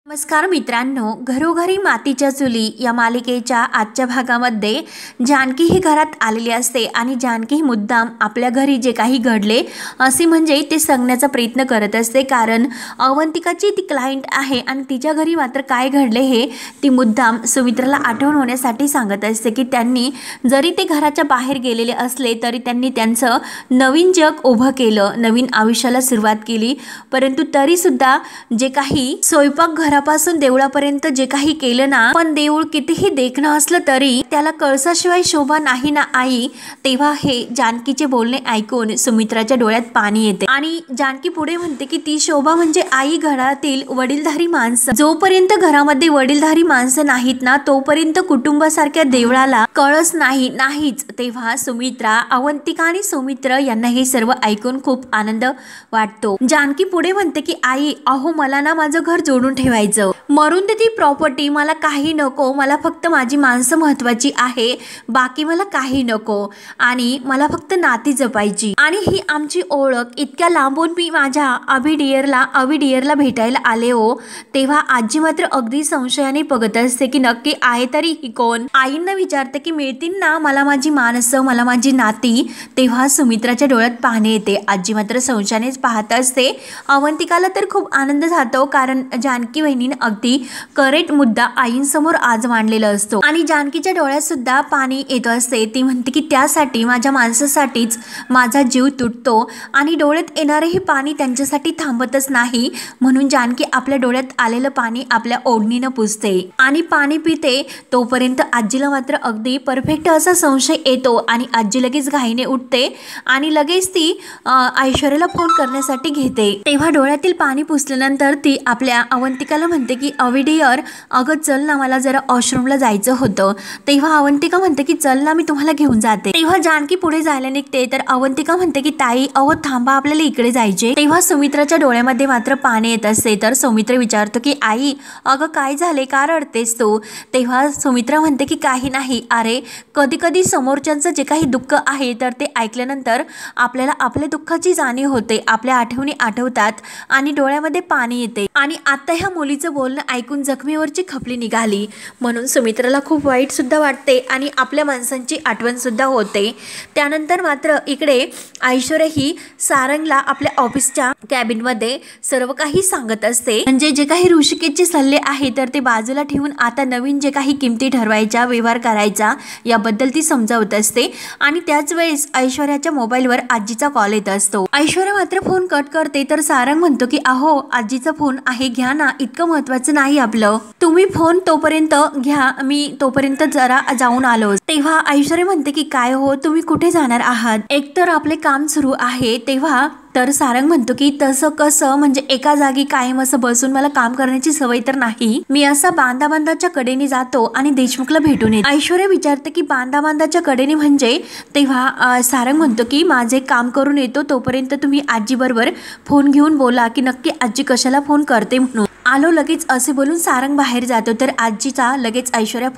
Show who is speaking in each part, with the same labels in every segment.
Speaker 1: नमस्कार मित्रांनो, घरोघरी मातीच्या चुली या मालिकेच्या आजच्या भागामध्ये जानकी ही घरात आलेली असते आणि जानकी मुद्दाम आपल्या घरी जे काही घडले असे म्हणजे ते सांगण्याचा प्रयत्न करत असते, कारण अवंतिकाची ती क्लायंट आहे आणि तिच्या घरी मात्र काय घडले हे ती मुद्दाम सुमित्राला आठवण होण्यासाठी सांगत असते की त्यांनी जरी ते घराच्या बाहेर गेलेले असले तरी त्यांनी त्यांचं नवीन जग उभं केलं, नवीन आयुष्याला सुरुवात केली, परंतु तरी सुद्धा जे काही स्वयंपाक घरापासून देवळापर्यंत जे काही केलं ना, पण देऊळ कितीही देखणं असलं तरी त्याला कळसाशिवाय शोभा नाही ना आई. तेव्हा हे जानकीचे बोलणे ऐकून सुमित्राच्या डोळ्यात पाणी येते आणि जानकी पुढे म्हणते की ती शोभा म्हणजे आई घरातील वडीलधारी माणसं. जोपर्यंत घरामध्ये वडीलधारी माणसं नाहीत ना तोपर्यंत कुटुंबासारख्या देवळाला कळस नाहीच. तेव्हा सुमित्रा, अवंतिका आणि सुमित्र यांना हे सर्व ऐकून खूप आनंद वाटतो. जानकी पुढे म्हणते की आई, अहो मला ना माझं घर जोडून ठेवायचं, मरून दे ती प्रॉपर्टी, मला काही नको, मला फक्त माझी माणसं महत्वाची आहे, बाकी मला काही नको आणि मला फक्त नाती जपायची. आणि ही आमची ओळख इतक्या लांबून मी माझ्या अविडियरला भेटायला आले हो. तेव्हा आजी मात्र अगदी संशयाने बघत असते की नक्की आहे तरी ही कोण. आईंना विचारते की मिळतील ना मला माझी माणसं, मला माझी नाती. तेव्हा सुमित्राच्या डोळ्यात पाहणे येते. आजी मात्र संशयानेच पाहत असते. अवंतिकाला तर खूप आनंद झातो, कारण जानकी वहिनीने अगदी करेक्ट मुद्दा आईंसमोर आज मांडलेला असतो आणि जानकीच्या डोळ्यात सुद्धा पाणी येत असते. ती म्हणते की त्यासाठी, माझ्या माणसासाठीच माझा जीव तुटतो आणि डोळ्यात येणारे हे पाणी त्यांच्यासाठी थांबतच नाही, म्हणून जानकी आपल्या डोळ्यात आलेलं पाणी आपल्या ओढणीनं पुसते आणि पाणी पिते. तोपर्यंत आजीला मात्र अगदी परफेक्ट असा संशय येतो आणि आजी लगेच घाईने उठते आणि लगेच ती ऐश्वर्याला फोन करण्यासाठी घेते. तेव्हा डोळ्यातील पाणी पुसल्यानंतर ती आपल्या अवंतिकाला म्हणते की अविडियर, अगं चल ना, मला जरा वॉशरूमला जायचं होतं. तेव्हा अवंतिका म्हणते की चल ना, मी तुम्हाला घेऊन जाते. तेव्हा जानकी पुढे जायला निघते तर अवंतिका म्हणते की ताई, अहो थांबा, आपल्याला इकडे जायचे. तेव्हा सुमित्राच्या डोळ्यामध्ये मात्र पाणी येत असते. तर सुमित्र विचारतो की आई, अगं काय झाले, का रडतेस तू? तेव्हा सुमित्रा म्हणते की काही नाही, अरे कधी कधी समोरच्यांचं जे काही दुःख आहे तर ते ऐकल्यानंतर आपल्याला आपल्या दुःखाची जाणीव होते, आपल्या आठवणी आठवतात आणि डोळ्यामध्ये पाणी येते. आणि आता ह्या मुलीचं बोलणं ऐकून जखमीवरची खपली निघाली, म्हणून सुमित्राला खूप वाईट सुद्धा वाटते आणि आपल्या माणसांची आठवण सुद्धा होते. त्यानंतर मात्र इकडे ऐश्वर्या ही सारंगला आपल्या ऑफिसच्या कॅबिनमध्ये सर्व काही सांगत असते, म्हणजे जे काही ऋषिकेशचे सल्ले आहे तर ते बाजूला ठेवून आता नवीन जे काही किमती ठरवायच्या, व्यवहार करायचा याबद्दल ती समजावत असते. आणि त्याच वेळेस ऐश्वर्याच्या मोबाईलवर आजीचा कॉल येत असतो. ऐश्वर्या मात्र फोन कट करते तर सारंग म्हणतो की अहो आजीचा फोन आहे, घ्या ना, इतकं महत्वाचं नाही आपलं, तुम्ही फोन तोपर्यंत घ्या, मी तोपर्यंत जरा जाऊन आलो. तेव्हा ऐश्वर्या म्हणते की काय हो, तुम्ही कुठे जाणार आहात? एकतर आपले काम सुरू आहे. तेव्हा तर सारंग म्हणतो की तसं कसं, म्हणजे एका जागी कायम असं बसून मला काम करण्याची सवय तर नाही, मी असा बांधाच्या कडेने जातो आणि देशमुखला भेटून येतो. ऐश्वर्या विचारते की बांधाच्या कडेने म्हणजे? तेव्हा सारंग म्हणतो की माझे काम करून येतो, तोपर्यंत तुम्ही आजी बरोबर फोन घेऊन बोला की नक्की आजी कशाला फोन करते म्हणून. आलो लगेच असे बोलून सारंग बाहेर जातो. तर आजीचा लगेच ऐश्वर्या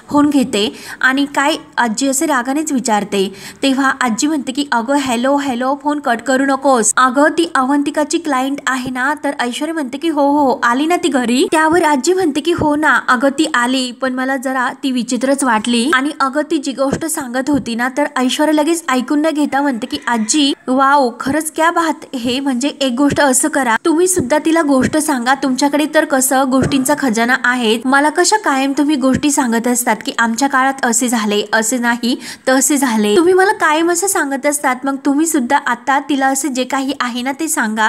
Speaker 1: फोन घेते आणि काय आजी असे रागानेच विचारते. तेव्हा आजी म्हणते की अगं हॅलो, फोन कट करू नकोस, अगं ती अवंतिकाची क्लायंट आहे ना. तर ऐश्वर्या म्हणते की हो, आली ना ती घरी? त्यावर आजी म्हणते की हो ना, अगं ती आली, पण मला जरा ती विचित्रच वाटली आणि अगं ती जी गोष्ट सांगत होती ना. तर ऐश्वर्या लगेच ऐकून न घेता म्हणते की आजी वाव, खरंच क्या बात हे, म्हणजे एक गोष्ट असं करा, तुम्ही सुद्धा तिला गोष्ट सांगा, तुमच्याकडे तर कसं गोष्टींचा खजाना आहे, मला कशा कायम तुम्ही गोष्टी सांगत असतात की आमच्या काळात असे झाले, असे नाही तसे झाले, तुम्ही मला कायम असं सांगत असतात, मग तुम्ही सुद्धा आता तिला असे जे काही आहे ना ते सांगा.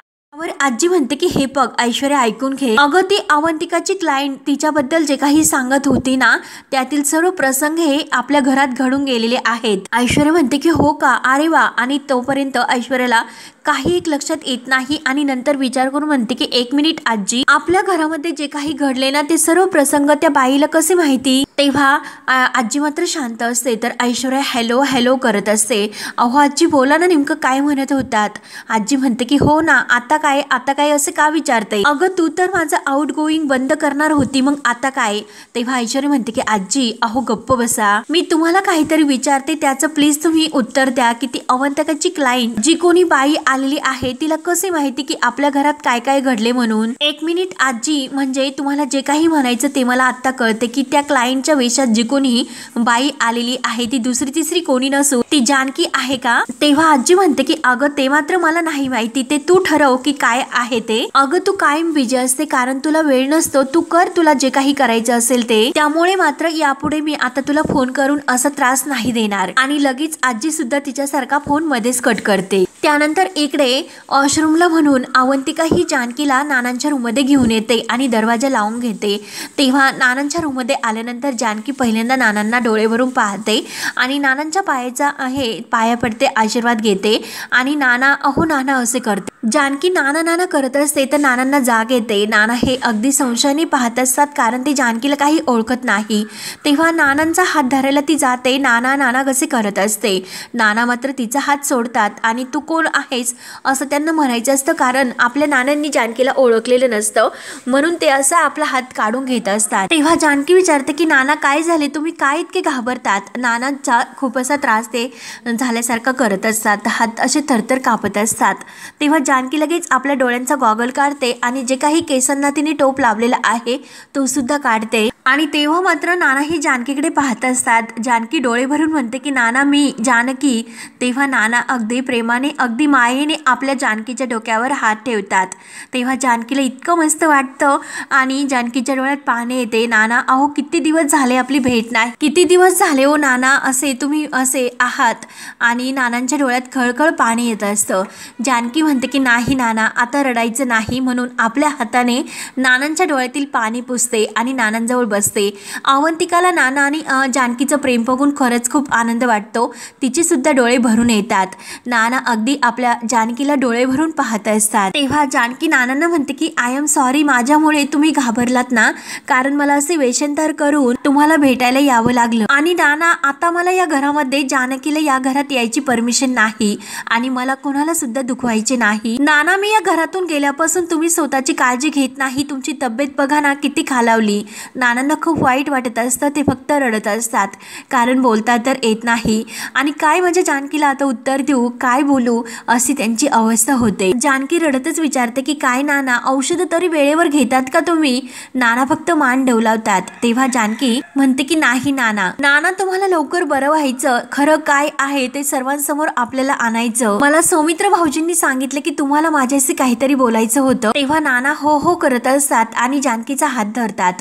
Speaker 1: आजी म्हणते की हे बघ ऐश्वर्या, ऐकून घे, अगं ती अवंतिकाची क्लायंट तिच्याबद्दल जे काही सांगत होती ना त्यातील सर्व प्रसंग हे आपल्या घरात घडून गेलेले आहेत. ऐश्वर्या म्हणते की हो का, अरे वा. आणि तोपर्यंत ऐश्वर्याला काही एक लक्षात येत नाही आणि नंतर विचार करून म्हणते की एक मिनिट आजी, आपल्या घरामध्ये जे काही घडले ना ते सर्व प्रसंग त्या बाईला कसे माहिती? तेव्हा आजी मात्र शांत असते. तर ऐश्वर्या हॅलो करत असते. अहो आजी बोला ना, नेमकं काय म्हणत होतात? आजी म्हणते की हो ना, आता काय असे का विचारते? अगं तू तर माझं आउट गोईंग बंद करणार होती, मग आता काय? तेव्हा ऐश्वर्या म्हणते की आजी अहो गप्प बसा, मी तुम्हाला काहीतरी विचारते, त्याचं प्लीज तुम्ही उत्तर द्या की ती अवंतिकाची क्लायंट जी कोणी बाई आलेली आहे तिला कसे माहिती की आपल्या घरात काय काय घडले म्हणून? 1 मिनिट आजी, म्हणजे तुम्हाला जे काही म्हणायचं ते मला आता कळते की त्या क्लायंटच्या वेशात जी कोणी बाई आलेली आहे ती दुसरी तिसरी कोणी नसून ती जानकी आहे का? तेव्हा आजी म्हणते की अगं ते मात्र मला नाही माहिती, ते तू ठरव की काय आहे ते. अगं तू कायम बिजी असते कारण तुला वेळ नसतो, तू कर तुला जे काही करायचं असेल ते. त्यामुळे मात्र यापुढे मी आता तुला फोन करून असा त्रास नाही देणार. आणि लगेच आजी सुद्धा तिच्यासारखा फोन मध्येच कट करते. त्यानंतर इकडे वॉशरूमला म्हणून अवंतिका ही जानकीला नानांच्या रूममध्ये घेऊन येते आणि दरवाजा लावून घेते. तेव्हा नानांच्या रूममध्ये आल्यानंतर जानकी पहिल्यांदा नानांना डोळे भरून पाहते आणि नानांच्या पाया पडते, आशीर्वाद घेते आणि नाना अहो नाना असे करते. जानकी नाना नाना करत असते तर नानांना जाग येते. नाना हे अगदी संशयाने पाहत असतात कारण ते जानकीला काही ओळखत नाही. तेव्हा नानांचा हात धरायला ती जाते, नाना नाना कसे करत असते. नाना मात्र तिचा हात सोडतात आणि तू कोण आहेस असं त्यांना म्हणायचं असतं कारण आपल्या नानांनी जानकीला ओळखलेलं नसतं म्हणून ते असं आपला हात काढून घेत असतात. तेव्हा जानकी विचारते की नाना काय झाले, तुम्ही काय इतके घाबरतात? नानांचा खूप असा त्रास ते झाल्यासारखा करत असतात, हात असे थरथर कापत असतात. तेव्हा जानकी लगेच आपल्या डोळ्यांचा गॉगल काढते आणि जे काही केसांना तिने टोप लावलेला आहे तो सुद्धा काढते. आणि तेव्हा मात्र नाना ही जानकीकडे पाहत असतात. जानकी डोळे भरून म्हणते की नाना मी जानकी. तेव्हा नाना अगदी प्रेमाने अगदी मायेने आपल्या जानकीच्या डोक्यावर हात ठेवतात. तेव्हा जानकीला इतकं मस्त वाटतं आणि जानकीच्या डोळ्यात पाणी येते. नाना अहो किती दिवस झाले आपली भेट नाही, किती दिवस झाले हो नाना असे तुम्ही असे आहात. आणि नानांच्या डोळ्यात खळखळ पाणी येत असतं. जानकी म्हणते की नाही नाना आता रडायचं नाही म्हणून आपल्या हाताने नानांच्या डोळ्यातील पाणी पुसते आणि नानांजवळ बसते. अवंतिकाला नाना आणि जानकीचं प्रेम बघून खरंच खूप आनंद वाटतो. तिचे सुद्धा डोळे भरून येतात. नाना अगदी आपल्या जानकीला डोळे भरून पाहत असतात. तेव्हा जानकी नानांना म्हणते की आय एम सॉरी, माझ्यामुळे तुम्ही घाबरलात ना, कारण मला असे वेषांतर करून तुम्हाला भेटायला यावं लागलं. आणि नाना आता मला या घरामध्ये जानकीला या घरात यायची परमिशन नाही आणि मला कोणाला सुद्धा दुखवायचे नाही. नाना मी या घरातून गेल्यापासून तुम्ही स्वतःची काळजी घेत नाही, तुमची तब्येत बघा ना किती खालावली. नानांना खूप वाईट वाटत असतं, ते फक्त रडत असतात कारण बोलता तर येत नाही. आणि काय माझ्या जानकीला आता उत्तर देऊ, काय बोलू अशी त्यांची अवस्था होते. जानकी रडतच विचारते की काय नाना औषध तरी वेळेवर घेतात का तुम्ही? नाना फक्त मान डोलावतात. तेव्हा जानकी म्हणते की नाही नाना, नाना तुम्हाला लवकर बरं व्हायचं, खरं काय आहे ते सर्वांसमोर आपल्याला आणायचं. मला सौमित्र भाऊजींनी सांगितले की तुम्हाला माझ्याशी काहीतरी बोलायचं होतं. तेव्हा नाना हो हो करत असतात आणि जानकीचा हात धरतात.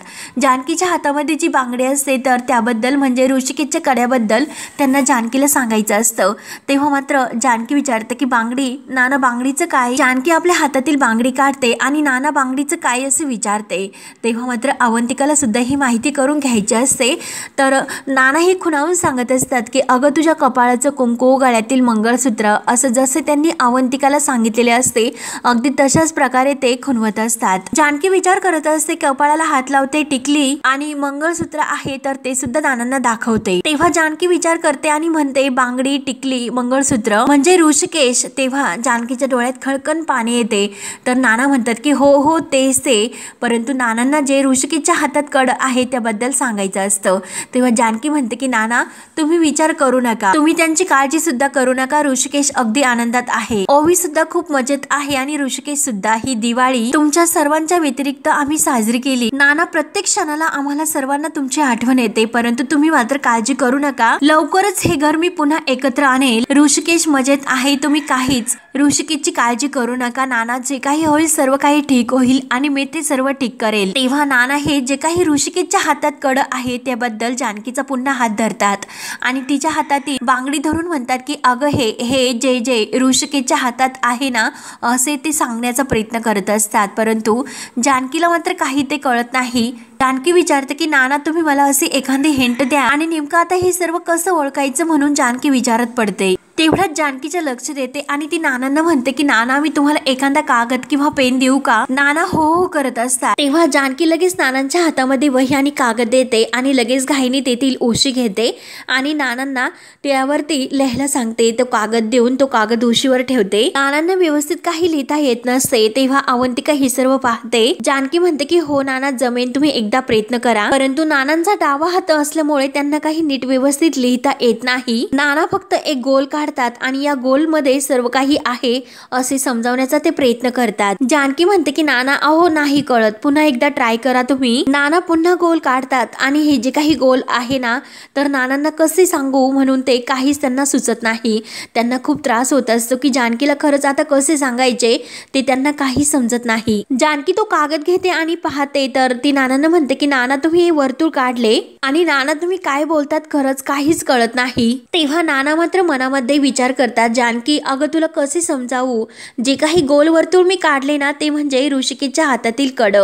Speaker 1: जानकीच्या हातामध्ये जी बांगडी असते तर त्याबद्दल म्हणजे ऋषिकेशच्या कड्याबद्दल त्यांना जानकीला सांगायचं असतं. तेव्हा मात्र जानकी विचारते की बांगडी, नाना बांगडीचं काय? जानकी आपल्या हातातील बांगडी काढते आणि नाना बांगडीचं काय असे विचारते. तेव्हा मात्र अवंतिकाला सुद्धा ही माहिती करून घ्यायची असते. तर नाना हे खुणावून सांगत असतात की अगं तुझ्या कपाळाचं कुंकू, गळ्यातील मंगळसूत्र असं जसे त्यांनी अवंतिकाला सांगितलेले असते अगदी तशाच प्रकारे ते खुणवत असतात. जानकी विचार करत असते, कपाळाला हात लावते, टिकली आणि मंगळसूत्र आहे तर ते सुद्धा नानांना दाखवते. तेव्हा जानकी विचार करते आणि म्हणते बांगडी, टिकली, मंगळसूत्र म्हणजे ऋषिकेश. तेव्हा जानकीच्या डोळ्यात खळकन पाणी येते. तर नाना म्हणतात की हो हो तेच ते, परंतु नानांना जे ऋषिकेशच्या हातात कड आहे त्याबद्दल सांगायचं असतं. तेव्हा जानकी म्हणते की नाना तुम्ही विचार करू नका, तुम्ही त्यांची काळजी सुद्धा करू नका, ऋषिकेश अगदी आनंदात आहे, ओवी सुद्धा खूप मजेत आहे आणि ऋषिकेश सुद्धा. ही दिवाळी तुमच्या सर्वांच्या व्यतिरिक्त आम्ही साजरी केली. नाना प्रत्येक क्षणाला आम्हाला सर्वांना तुमची आठवण येते, परंतु तुम्ही मात्र काळजी करू नका, लवकरच हे घर मी पुन्हा एकत्र आणेल. ऋषिकेश मजेत आहे, तुम्ही काहीच ऋषिकेशची काळजी करू नका. नाना जे काही होईल सर्व काही ठीक होईल आणि मी ते सर्व ठीक करेल. तेव्हा नाना हे जे काही ऋषिकेशच्या हातात कड आहे त्याबद्दल जानकीचा पुन्हा हात धरतात आणि तिच्या हातातील बांगडी धरून म्हणतात की अगं हे जे जे ऋषिकेशच्या हातात आहे ना असे ते सांगण्याचा प्रयत्न करत असतात. परंतु जानकीला मात्र काही ते कळत नाही. जानकी विचारते की नाना तुम्ही मला अशी एखादी हिंट द्या आणि नेमकं आता हे सर्व कसं ओळखायचं म्हणून जानकी विचारत पडते. तेवढ्यात जानकीच्या लक्ष देते आणि ती नानांना म्हणते की नाना मी तुम्हाला एखादा कागद किंवा पेन देऊ का? नाना हो हो करत असतात. तेव्हा जानकी लगेच नानांच्या हातामध्ये वही आणि कागद देते आणि लगेच घाईने तेथील उशी घेते आणि नानांना त्यावरती लिहायला सांगते. तो कागद देऊन तो कागद उशीवर ठेवते. नानांना व्यवस्थित काही लिहिता येत नसते. तेव्हा अवंतिका ही सर्व पाहते. जानकी म्हणते की हो नाना जमेन, तुम्ही एकदा प्रयत्न करा. परंतु नानांचा डावा हात असल्यामुळे त्यांना काही नीट व्यवस्थित लिहिता येत नाही. नाना फक्त एक गोल काढतात आणि या गोलमध्ये सर्व काही आहे असे समजावण्याचा ते प्रयत्न करतात। जानकी म्हणते की नाना अहो नाही कळत, पुन्हा एकदा ट्राय करा तुम्ही। नाना पुन्हा गोल काढतात आणि हे जे काही गोल आहे ना तर नानांना कसे सांगू म्हणून ते काहीच त्यांना सुचत नाही। त्यांना खूप त्रास होत असतो की जानकीला खरंच आता कसे सांगायचे ते त्यांना काही समजत नाही। जानकी तो कागद घेते आणि पाहते तर ती नानांना म्हणते की नाना तुम्ही हे वर्तुळ काढले आणि नाना तुम्ही काय बोलतात खरंच काहीच कळत नाही। तेव्हा नाना मात्र मनामध्ये विचार करतात जानकी अगं तुला कसे समजावू, जे काही गोल वर्तुळ मी काढले ना ते म्हणजे ऋषिकेशच्या हातातील कड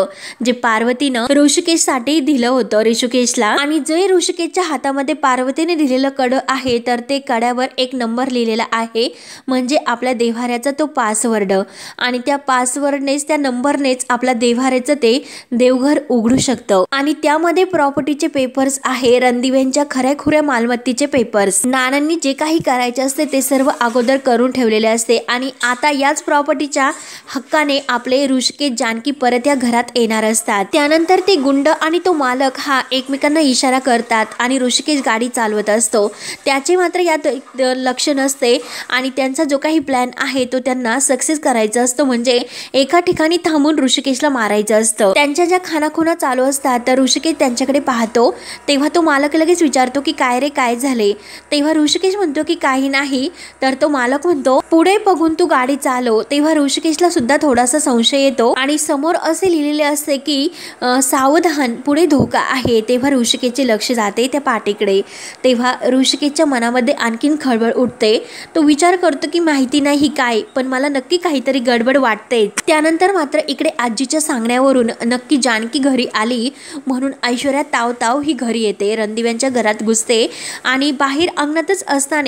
Speaker 1: जे पार्वतीनं ऋषिकेशसाठी दिलं होतं ऋषिकेशला। आणि जे ऋषिकेशच्या हातामध्ये पार्वतीने दिलेलं कड आहे तर ते कड्यावर एक नंबर लिहिलेला आहे म्हणजे आपल्या देव्हाऱ्याचा तो पासवर्ड आणि त्या पासवर्डनेच त्या नंबरनेच आपल्या देव्हाऱ्याचं ते देवघर उघडू शकतं। आणि त्यामध्ये प्रॉपर्टीचे पेपर्स आहे, रणदिव्यांच्या खऱ्याखुऱ्या मालमत्तेचे पेपर्स। नानांनी जे काही करायचे असते ते सर्व अगोदर करून ठेवलेले असते आणि आता याच प्रॉपर्टीच्या हक्काने आपले ऋषिकेश जानकी परत या घरात येणार असतात। त्यानंतर ते गुंड आणि तो मालक हा एकमेकांना इशारा करतात आणि ऋषिकेश गाडी चालवत असतो, त्याचे मात्र यात लक्ष नसते आणि त्यांचा जो काही प्लॅन आहे तो त्यांना सक्सेस करायचा असतो, म्हणजे एका ठिकाणी थांबून ऋषिकेशला मारायचं असतं। त्यांच्या ज्या खानाखुना चालू असतात तर ऋषिकेश त्यांच्याकडे पाहतो तेव्हा तो मालक लगेच विचारतो की काय रे काय झाले। तेव्हा ऋषिकेश म्हणतो की काही नाही, तर तो मालक म्हणतो पुढे बघून तू गाडी चालव। तेव्हा ऋषिकेशला सुद्धा थोडासा संशय येतो आणि समोर असे लिहिलेले असते की सावधान पुढे धोका आहे। तेव्हा ऋषिकेशचे लक्ष जाते त्या पाटीकडे। तेव्हा ऋषिकेशच्या मनामध्ये आणखीन खळबळ उठते, तो विचार करतो की माहिती नाही काय पण मला नक्की काहीतरी गडबड वाटते। त्यानंतर मात्र इकडे आजीच्या सांगण्यावरून नक्की जानकी घरी आली म्हणून ऐश्वर्या ताव ही घरी येते, रणदिव्यांच्या घरात घुसते आणि बाहेर अंगणातच असताना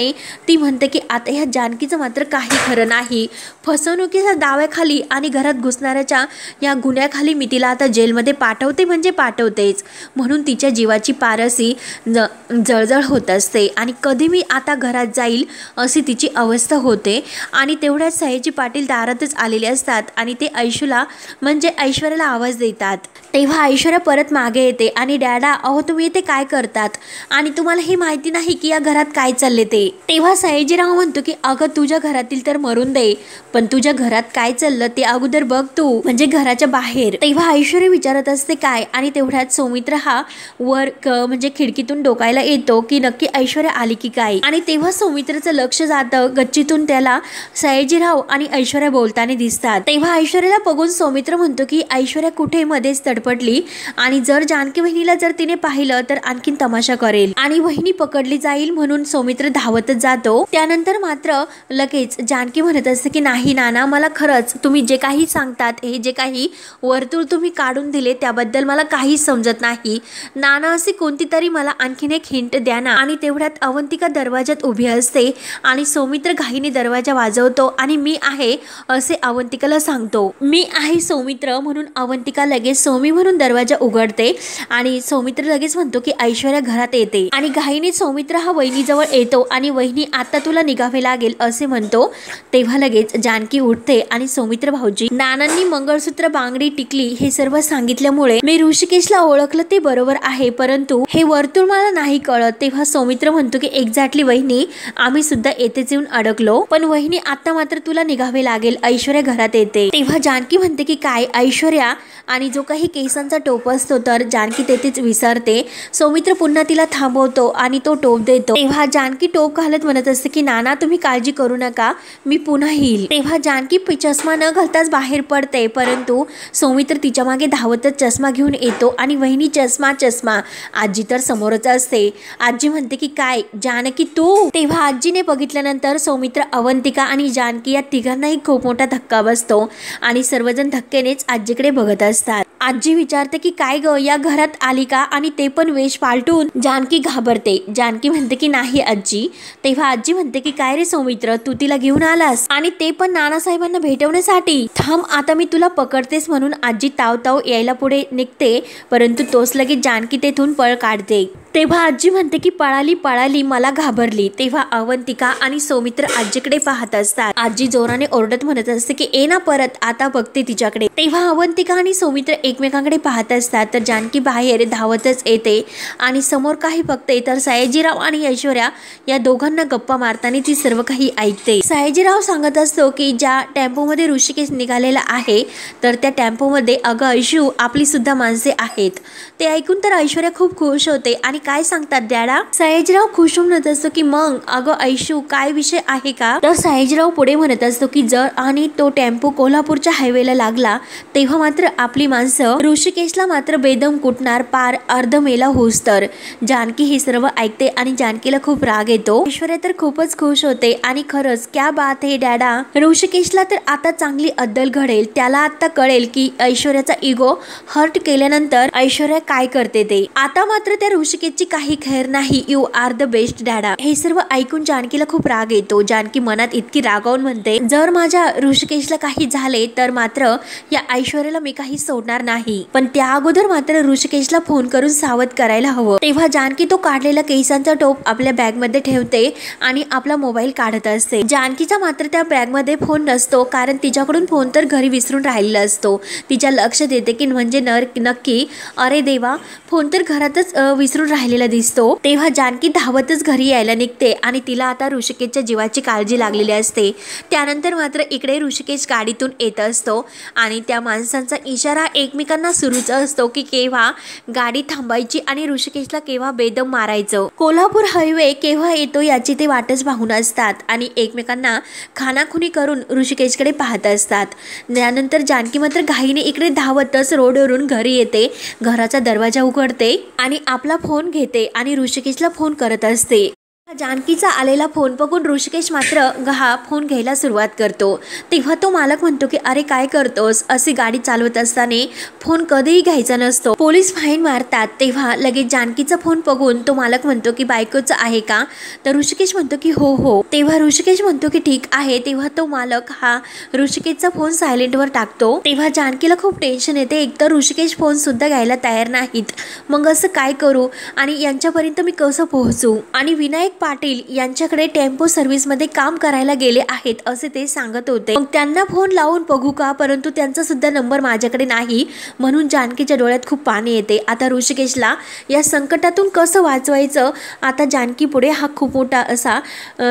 Speaker 1: ती म्हणते की आता ह्या जानकीचं मात्र काही खरं नाही। फसवणुकीच्या दाव्याखाली आणि घरात घुसणाऱ्याच्या या गुन्ह्याखाली मी तिला आता जेलमध्ये पाठवते म्हणजे पाठवतेच, म्हणून तिच्या जीवाची पारसी जळजळ होत असते आणि कधी मी आता घरात जाईल अशी तिची अवस्था होते। आणि तेवढ्यात सयाजी पाटील दारातच आलेले असतात आणि ते ऐशूला म्हणजे ऐश्वर्याला आवाज देतात। तेव्हा ऐश्वर्या परत मागे येते आणि डॅडा अहो तुम्ही इथे काय करतात आणि तुम्हाला हे माहिती नाही की या घरात काय चालले ते। तेव्हा सयाजीराव म्हणतो की अगं तुझ्या घरातील तर मरून दे पण तुझ्या घरात काय चाललं ते अगोदर बघ तू, म्हणजे घराच्या बाहेर। तेव्हा ऐश्वर्या विचारत असते काय आणि तेवढ्यात सौमित्र हा वर म्हणजे खिडकीतून डोकायला येतो की नक्की ऐश्वर्या आली की काय। आणि तेव्हा सौमित्रचं लक्ष जातं गच्चीतून, त्याला सयाजीराव आणि ऐश्वर्या बोलताना दिसतात। तेव्हा ऐश्वर्याला बघून सौमित्र म्हणतो की ऐश्वर्या कुठे मध्येच तडपडली आणि जर जानकी वहिनीला जर तिने पाहिलं तर आणखीन तमाशा करेल आणि वहिनी पकडली जाईल म्हणून सौमित्र धावतच जातो। त्यानंतर मात्र लगेच जानकी म्हणत असते की नाही नाना मला खरंच तुम्ही जे काही सांगतात हे जे काही वर्तुळ तुम्ही काढून दिले त्याबद्दल मला काहीच समजत नाही नाना, असे कोणती तरी मला आणखीन एक हिंट द्या ना। आणि तेवढ्यात अवंतिका दरवाजात उभी असते आणि सौमित्र घाईने दरवाजा वाजवतो आणि मी आहे असे अवंतिकाला सांगतो। मी आहे सौमित्र म्हणून अवंतिका लगेच सौमी म्हणून दरवाजा उघडते आणि सौमित्र लगेच म्हणतो की ऐश्वर्या घरात येते आणि घाईने सौमित्र हा वहिनीजवळ येतो आणि वहिनी आता तुला निघावे लागेल असे म्हणतो। तेव्हा लगेच जानकी उठते आणि सौमित्र भाऊजी नानांनी मंगळसूत्र बांगडी टिकली हे सर्व सांगितल्यामुळे मी ऋषिकेशला ओळखलं ते बरोबर आहे, परंतु हे वर्तुळ मला नाही कळत। तेव्हा सौमित्र म्हणतो की एक्झॅक्टली वहिनी आम्ही सुद्धा येथेच येऊन अडकलो, पण वहिनी आता मात्र तुला निघावे लागेल, ऐश्वर्या घरात येते। तेव्हा जानकी म्हणते की काय ऐश्वर्या, आणि जो काही केसांचा टोप असतो तर जानकी तेथेच विसरते। सौमित्र पुन्हा तिला थांबवतो आणि तो टोप देतो। तेव्हा जानकी टोप घालत म्हणत असते की नाना तुम्ही काळजी करू नका मी पुन्हा येईल। तेव्हा जानकी चष्मा न घालताच बाहेर पडते, परंतु सौमित्र तिच्या मागे धावतच चष्मा घेऊन येतो आणि वहिनी चष्मा चष्मा, आजी तर समोरच असते। आजी म्हणते की काय जानकी तू। तेव्हा आजीने बघितल्यानंतर सौमित्र, अवंतिका आणि जानकी या तिघांनाही खूप मोठा धक्का बसतो आणि सर्वजण धक्क्यानेच आजीकडे बघत असतात। आजी विचारते की काय ग या घरात आली का आणि ते पण वेश पालटून। जानकी घाबरते, जानकी म्हणते की नाही आजी। तेव्हा आजी म्हणते की काय रे सौमित्र तू तिला घेऊन आलास आणि ते पण नानासाहेबांना भेटवण्यासाठी, थांब आता मी तुला पकडतेस म्हणून आजी ताव यायला पुढे निघते, परंतु तोच लगेच जानकी तेथून पळ काढते। तेव्हा आजी म्हणते की पळाली मला घाबरली। तेव्हा अवंतिका आणि सौमित्र आजीकडे पाहत असतात। आजी जोराने ओरडत म्हणत असते की ए ना परत, आता बघते तिच्याकडे। तेव्हा अवंतिका आणि सौमित्र एकमेकांकडे पाहत असतात तर जानकी बाहेर धावतच येते आणि समोर काही बघते तर सयाजीराव आणि ऐश्वर्या या दोघांना गप्पा मारताना ती सर्व काही ऐकते। सयाजीराव सांगत असतो की ज्या टेम्पोमध्ये ऋषिकेश निघालेला आहे तर त्या टेम्पोमध्ये अगं ऐशू आपली सुद्धा माणसे आहेत। ते ऐकून तर ऐश्वर्या खूप खुश होते आणि काय सांगतात डॅडा? सयाजीराव खुश म्हणत असतो की मग अगं ऐशू काय विषय आहे का? तर सयाजीराव पुढे म्हणत असतो की जर आणि तो टेम्पो कोल्हापूरच्या हायवेला लागला तेव्हा मात्र आपली माणसं ऋषिकेशला मात्र बेदम कुटणार पार अर्ध मेला होस तर। जानकी हे सर्व ऐकते आणि जानकीला खूप राग येतो। ऐश्वर्या तर खूपच खुश होते आणि खरंच क्या बात आहे डॅडा, ऋषिकेशला तर आता चांगली अद्दल घडेल। त्याला आता कळेल की ऐश्वर्याचा इगो हर्ट केल्यानंतर ऐश्वर्या काय करते ते। आता मात्र त्या ऋषिकेशची काही खैर नाही। You are the best dada. हे सर्व ऐकून जानकीला खूप राग येतो। जानकी मनात इतकी रागावून म्हणते जर माझ्या ऋषिकेशला काही झाले तर मात्र या ऐश्वर्याला मी काही सोडणार नाही, पण त्या अगोदर मात्र ऋषिकेशला फोन करून सावध करायला हवं। तेव्हा जानकी तो काढलेला केसांचा टोप आपल्या बॅग मध्ये ठेवते आणि आपला मोबाईल काढत असते। जानकीचा मात्र त्या बॅग मध्ये फोन नसतो कारण तिच्याकडून फोन तर घरी विसरून राहिलेला असतो। तिच्या लक्ष देते की म्हणजे नक्की अरे देवा फोन तर घरातच विसरून राहिलेला दिसतो। तेव्हा जानकी धावतच घरी यायला निघते आणि तिला आता ऋषिकेशच्या जीवाची काळजी लागलेली असते। त्यानंतर मात्र इकडे ऋषिकेश गाडीतून येत असतो आणि त्या माणसांचा इशारा एकमेकांना सुरूच असतो की केव्हा गाडी थांबायची आणि ऋषिकेशला केव्हा बेदम मारायचं। कोल्हापूर हायवे केव्हा येतो याची ते वाटच पाहून असतात आणि एकमेकांना खानाखुनी करून ऋषिकेशकडे पाहत असतात। त्यानंतर जानकी मात्र घाईने इकडे धावतच रोडवरून घरी येते, घराचा दरवाजा उघडते आणि आपला फोन घेते आणि ऋषिकेशला फोन करत असते। जानकीचा आलेला फोन बघून ऋषिकेश मात्र हा फोन घ्यायला सुरुवात करतो। तेव्हा तो मालक म्हणतो की अरे काय करतोस, अशी गाडी चालवत असताना फोन कधीही घ्यायचा नसतो, पोलीस फाईन मारतात। तेव्हा लगेच जानकीचा फोन बघून तो मालक म्हणतो की बायकोचा आहे का? तर ऋषिकेश म्हणतो की हो हो। तेव्हा ऋषिकेश म्हणतो की ठीक आहे। तेव्हा तो मालक हा ऋषिकेशचा फोन सायलेंटवर टाकतो। तेव्हा जानकीला खूप टेन्शन येते, एकतर ऋषिकेश फोन सुद्धा घ्यायला तयार नाहीत, मग असं काय करू आणि यांच्यापर्यंत मी कसं पोहोचू? आणि विनायक पाटील यांच्याकडे टेम्पो सर्व्हिस मध्ये काम करायला गेले आहेत असे ते सांगत होते। मग त्यांना फोन लावून बघू का, परंतु त्यांचा सुद्धा नंबर माझ्याकडे नाही, म्हणून जानकीच्या डोळ्यात खूप पाणी येते। आता ऋषिकेशला या संकटातून कसं वाचवायचं, आता जानकी पुढे हा खूप मोठा असा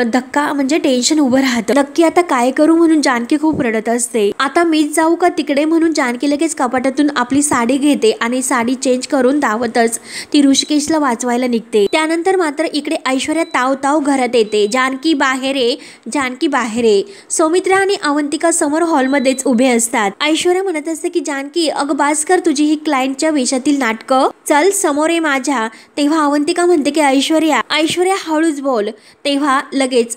Speaker 1: धक्का म्हणजे टेन्शन उभं राहतं। नक्की आता काय करू म्हणून जानकी खूप रडत असते। आता मीच जाऊ का तिकडे म्हणून जानकी लगेच कपाटातून आपली साडी घेते आणि साडी चेंज करून धावतच ती ऋषिकेशला वाचवायला निघते। त्यानंतर मात्र इकडे ऐश्वर्या ताव ताव घरात येते। जानकी बाहेर ये, जानकी बाहेर ये। सौमित्रा आणि अवंतिका समोर हॉलमध्येच उभे असतात। ऐश्वर्या म्हणत असते की जानकी अगं बास कर तुझी ही क्लायंटच्या वेशातील नाटकं, चल समोर ये माझ्या। तेव्हा अवंतिका म्हणते की ऐश्वर्या हळूच बोल। तेव्हा लगेच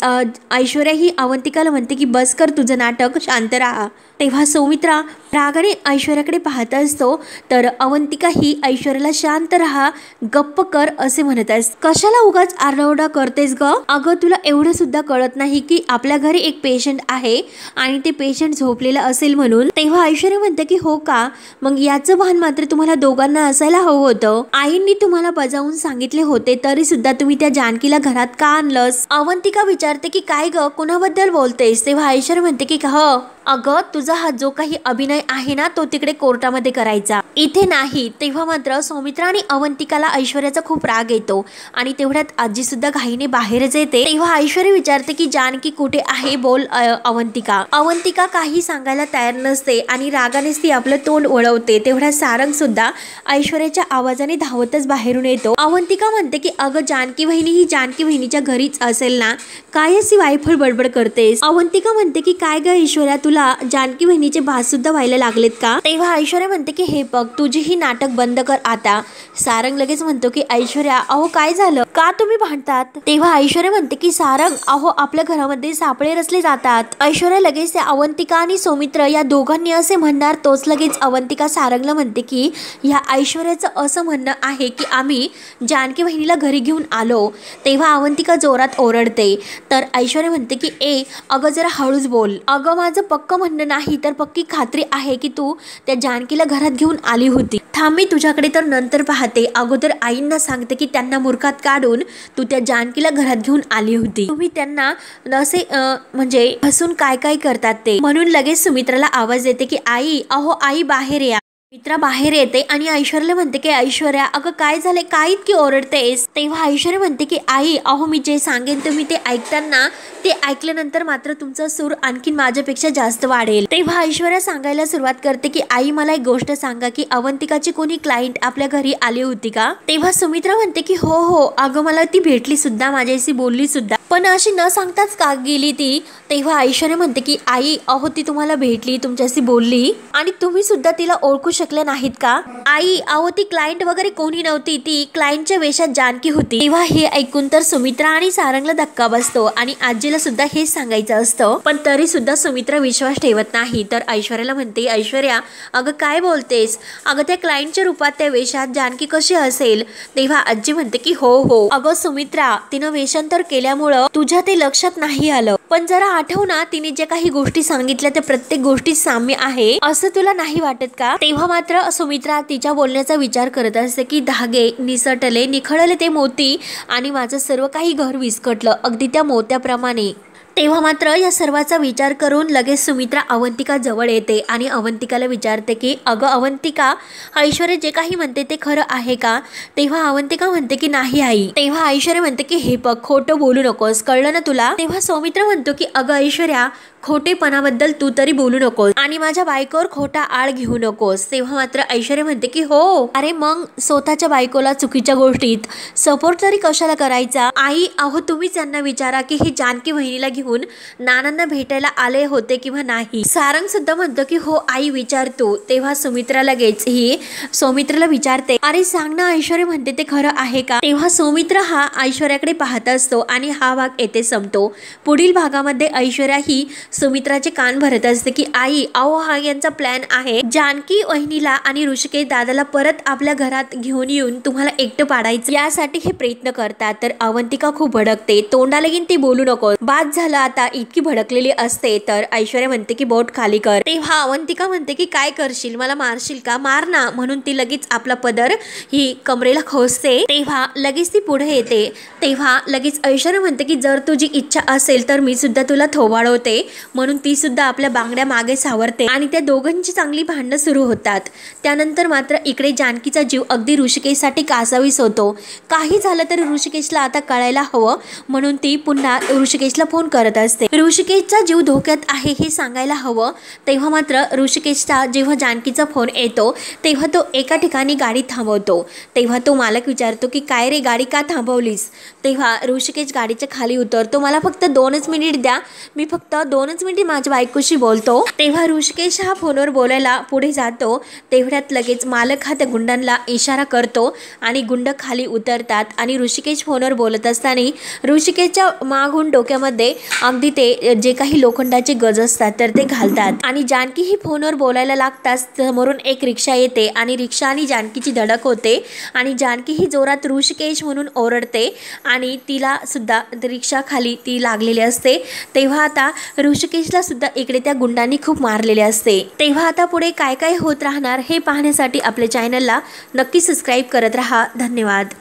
Speaker 1: ऐश्वर्या ही अवंतिकाला म्हणते की बस कर तुझं नाटक, शांत राहा। तेव्हा सौमित्रा रागाने ऐश्वर्याकडे पाहत असतो तर अवंतिका ही ऐश्वर्याला शांत राहा, गप्प कर असे म्हणत असते। कशाला उगाच आरडाओरडा करतेस ग? अगं तुला एवढं सुद्धा कळत नाही की आपल्या घरी एक पेशंट आहे आणि ते पेशंट झोपलेलं असेल म्हणून? तेव्हा ऐश्वर्या म्हणते की हो का, मग याचं भान मात्र तुम्हाला दोघांना असायला हवं होतं। आईंनी तुम्हाला बजावून सांगितले होते तरी सुद्धा तुम्ही त्या जानकीला घरात का आणलंस? अवंतिका विचारते की काय ग, कोणाबद्दल बोलतेस? तेव्हा ऐश्वर्या म्हणते की हो अगं तुझा हा जो काही अभिनय आहे ना तो तिकडे कोर्टामध्ये करायचा, इथे नाही। तेव्हा मात्र सौमित्रा आणि अवंतिकाला ऐश्वर्याचा खूप राग येतो आणि तेवढ्यात आजी सुद्धा घाईने बाहेरच येते। तेव्हा ऐश्वर्या विचारते की जानकी कुठे आहे, बोल अवंतिका काही सांगायला तयार नसते आणि रागानेच ती आपलं तोंड वळवते। तेवढ्या सारंग सुद्धा ऐश्वर्याच्या आवाजाने धावतच बाहेरून येतो। अवंतिका म्हणते की अगं जानकी वहिनी ही जानकी वहिनीच्या घरीच असेल ना, काय अशी वायफळ बडबड करतेस? अवंतिका म्हणते की काय ग ऐश्वर्या, तुला जानकी वहिनीचे भास सुद्धा व्हायला लागलेत का? तेव्हा ऐश्वर्या म्हणते की हे बघ तुझी ही नाटक बंद कर आता। सारंग लगेच म्हणतो की ऐश्वर्या अहो काय झालं, का तुम्ही भांडतात? तेव्हा ऐश्वर्या म्हणते की सारंग अहो आपल्या घरामध्ये सापळे रचले जातात। ऐश्वर्या लगेच त्या अवंतिका आणि सौमित्र या दोघांनी असे म्हणणार तोच लगेच अवंतिका सारंगला म्हणते की ह्या ऐश्वर्याचं असं म्हणणं आहे की आम्ही जानकी वहिनीला घरी घेऊन आलो। तेव्हा अवंतिका जोरात ओरडते तर ऐश्वर्या म्हणते की अगं जरा हळूच बोल, अगं माझं पक्क म्हणणं नाही तर पक्की खात्री आहे की तू त्या जानकीला घरात घेऊन आली होती। थांब मी तुझ्याकडे तर नंतर पाहते, अगोदर आईंना सांगते की त्यांना मूर्खात काढून तू त्या जानकीला घरात घेऊन आली होती। तुम्ही त्यांना असे म्हणजे हसून काय काय करतात ते, म्हणून लगेच सुमित्राला आवाज देते की आई अहो आई बाहेर या। मित्रा बाहेर येते आणि ऐश्वर्याला म्हणते की ऐश्वर्या अगं काय झाले, काय इतकी ओरडतेस? तेव्हा ऐश्वर्या म्हणते की आई अहो मी जे सांगेन तुम्ही ते ऐकताना ते ऐकल्यानंतर मात्र तुमचा सूर आणखीन माझ्यापेक्षा जास्त वाढेल. तेव्हा ऐश्वर्या सांगायला सुरुवात करते की आई मला एक गोष्ट सांगा की अवंतिकाची कोणी क्लायंट आपल्या घरी आली होती का? तेव्हा सुमित्रा म्हणते की हो हो अगं मला ती भेटली सुद्धा, माझ्याशी बोलली सुद्धा, पण अशी न सांगताच का गेली ती? तेव्हा ऐश्वर्या म्हणते की आई अहो ती तुम्हाला भेटली, तुमच्याशी बोलली आणि तुम्ही सुद्धा तिला ओळखू शकले नाहीत का? आई अहो ती क्लायंट वगैरे कोणी नव्हती, ती क्लायंटच्या वेशात जानकी होती. तेव्हा हे ऐकून तर सुमित्रा आणि सारंगला धक्का बसतो आणि आजीला सुद्धा हेच सांगायचं असतं, पण तरी सुद्धा सुमित्रा विश्वास ठेवत नाही. तर ऐश्वर्याला म्हणते ऐश्वर्या अगं काय बोलतेस, अगं त्या क्लायंटच्या रूपात त्या वेशात जानकी कशी असेल? तेव्हा आजी म्हणते की हो हो अगं सुमित्रा तिनं वेषांतर केल्यामुळं तुझ्या ते लक्षात नाही आलं, पण जरा आठव ना तिने जे काही गोष्टी सांगितल्या त्या प्रत्येक गोष्टी साम्य आहे असं तुला नाही वाटत का? तेव्हा मात्र सुमित्रा तिच्या बोलण्याचा विचार करत असते की धागे निसटले निखळले ते मोती आणि माझं सर्व काही घर विस्कटलं अगदी त्या मोत्याप्रमाणे. तेव्हा मात्र या सर्वाचा विचार करून लगेच सुमित्रा अवंतिका जवळ येते आणि अवंतिकाला विचारते की अगं अवंतिका ऐश्वर्या जे काही म्हणते ते खरं आहे का? तेव्हा अवंतिका म्हणते की नाही आई. तेव्हा ऐश्वर्या म्हणते की हे बघ खोटं बोलू नकोस, कळलं ना तुला? तेव्हा सौमित्र म्हणतो की अगं ऐश्वर्या खोटेपणाबद्दल तू तरी बोलू नकोस आणि माझ्या बायकोवर खोटा आळ घेऊ नकोस. तेव्हा मात्र ऐश्वर्या म्हणते की हो अरे मग स्वतःच्या बायकोला चुकीच्या गोष्टीत सपोर्ट तरी कशाला करायचा? आई अहो तुम्हीच यांना विचारा की हे जानकी बहिणीला घेऊन नानांना भेटायला आले होते किंवा नाही. सारंग सुद्धा म्हणतो की हो आई विचारतो. तेव्हा सुमित्रा लगेच ही सौमित्राला विचारते अरे सांग ना ऐश्वर्या म्हणते ते खरं आहे का? तेव्हा सौमित्र हा ऐश्वर्याकडे पाहत असतो आणि हा भाग येथे संपतो. पुढील भागामध्ये ऐश्वर्या ही सुमित्राचे कान भरत असते की आई अहो हा यांचा प्लॅन आहे, जानकी वहिनीला आणि ऋषिकेश दादाला परत आपल्या घरात घेऊन येऊन तुम्हाला एकटं पाडायचं यासाठी हे प्रयत्न करतात. तर अवंतिका खूप भडकते, तोंडाला घेऊन ती बोलू नको, बाद झालं आता, इतकी भडकलेली असते. तर ऐश्वर्या म्हणते की बोट खाली कर. तेव्हा अवंतिका म्हणते की काय करशील, मला मारशील का? मार ना. म्हणून ती लगेच आपला पदर ही कमरेला खोसते. तेव्हा लगेच ती पुढे येते. तेव्हा लगेच ऐश्वर्या म्हणते की जर तुझी इच्छा असेल तर मी सुद्धा तुला थोबाडवते. म्हणून ती सुद्धा आपल्या बांगड्या मागे सावरते आणि त्या दोघांची चांगली भांडणं सुरू होतात. त्यानंतर मात्र इकडे जानकीचा जीव अगदी ऋषिकेशसाठी कासावीस होतो. काही झालं तर ऋषिकेशला आता कळायला हवं म्हणून ती पुन्हा ऋषिकेशला फोन करत असते. ऋषिकेशचा जीव धोक्यात आहे हे सांगायला हवं. तेव्हा मात्र ऋषिकेशचा जेव्हा जानकीचा फोन येतो तेव्हा तो एका ठिकाणी गाडी थांबवतो. तेव्हा तो मालक विचारतो की काय रे गाडी का थांबवलीस? तेव्हा ऋषिकेश गाडीच्या खाली उतरतो. मला फक्त 2च मिनिट द्या, मी फक्त 2च मिनिट माझ्या बायकोशी बोलतो. तेव्हा ऋषिकेश हा फोनवर बोलायला पुढे जातो. तेवढ्यात लगेच मालक हा त्या गुंडांना इशारा करतो आणि गुंड खाली उतरतात आणि ऋषिकेश फोनवर बोलत असताना ऋषिकेशच्या मागून डोक्यामध्ये अगदी ते जे काही लोखंडाचे गज असतात तर ते घालतात आणि जानकी ही फोनवर बोलायला लागताच समोरून एक रिक्षा येते आणि रिक्षा आणि जानकीची धडक होते आणि जानकी ही जोरात ऋषिकेश म्हणून ओरडते आणि तिला सुद्धा रिक्षा खाली ती लागलेली असते. तेव्हा आता ऋषिकेशला सुद्धा इकडे त्या गुंडांनी खूप मारलेले असते. तेव्हा आता पुढे काय काय होत राहणार हे पाहण्यासाठी आपल्या चॅनलला नक्की सबस्क्राईब करत राहा. धन्यवाद.